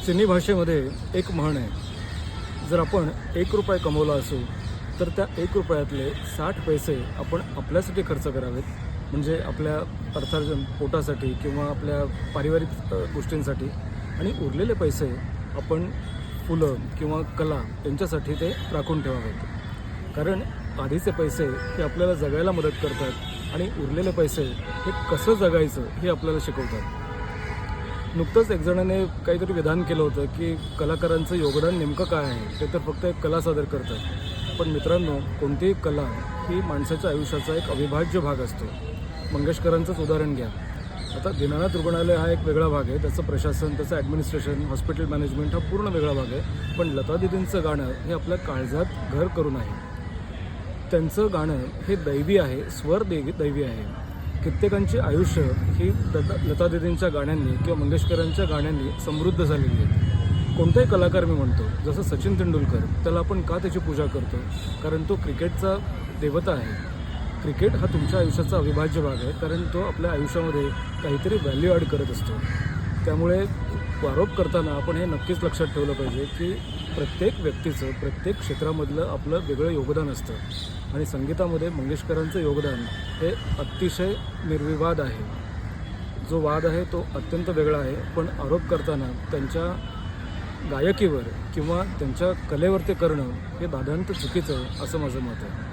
सिनी भाषेमध्ये एक म्हण आहे, जर आपण 1 रुपया कमवला असू तर त्या 1 रुपयातले 60 पैसे आपण आपल्यासाठी खर्च करावेत, म्हणजे आपल्या अर्थार्जन पोटासाठी किंवा आपल्या पारिवारिक गोष्टींसाठी, आणि उरलेले पैसे आपण फुलं किंवा कला यांच्यासाठी ते राखून ठेवावेत. कारण आधीचे पैसे हे आपल्याला जगायला मदत करतात आणि उरलेले पैसे हे कसं जगायचं हे आपल्याला शिकवतात. नुकतंच एक जणाने काहीतरी विधान केलं होतं की कलाकारांचं योगदान नेमकं काय आहे, ते तर फक्त एक कला सादर करतात. पण मित्रांनो, कोणतीही कला ही माणसाच्या आयुष्याचा एक अविभाज्य भाग असतो. मंगेशकरांचंच उदाहरण घ्या. आता दीनानाथ रुग्णालय हा एक वेगळा भाग आहे, त्याचं प्रशासन, त्याचं ॲडमिनिस्ट्रेशन, हॉस्पिटल मॅनेजमेंट हा पूर्ण वेगळा भाग आहे. पण लता दीदींचं गाणं हे आपल्या काळजात घर करून आहे. त्यांचं गाणं हे दैवी आहे, स्वर दैवी आहे. कित्येकांची आयुष्य ही लता दीदींच्या गाण्यांनी किंवा मंगेशकरांच्या गाण्यांनी समृद्ध झालेली आहे. कोणताही कलाकार मी म्हणतो, जसं सचिन तेंडुलकर, त्याला आपण का त्याची पूजा करतो? कारण तो क्रिकेटचा देवता आहे. क्रिकेट हा तुमच्या आयुष्याचा अविभाज्य भाग आहे, कारण तो आपल्या आयुष्यामध्ये काहीतरी व्हॅल्यू ॲड करत असतो. त्यामुळे आरोप करताना आपण हे नक्कीच लक्षात ठेवलं पाहिजे की प्रत्येक व्यक्तीचं प्रत्येक क्षेत्रामधलं आपलं वेगळं योगदान असतं, आणि संगीतामध्ये मंगेशकरांचं योगदान हे अतिशय निर्विवाद आहे. जो वाद आहे तो अत्यंत वेगळा आहे, पण आरोप करताना त्यांच्या गायकीवर किंवा त्यांच्या कलेवर ते करणं हे दादांत चुकीचं आहे, असं माझं मत आहे.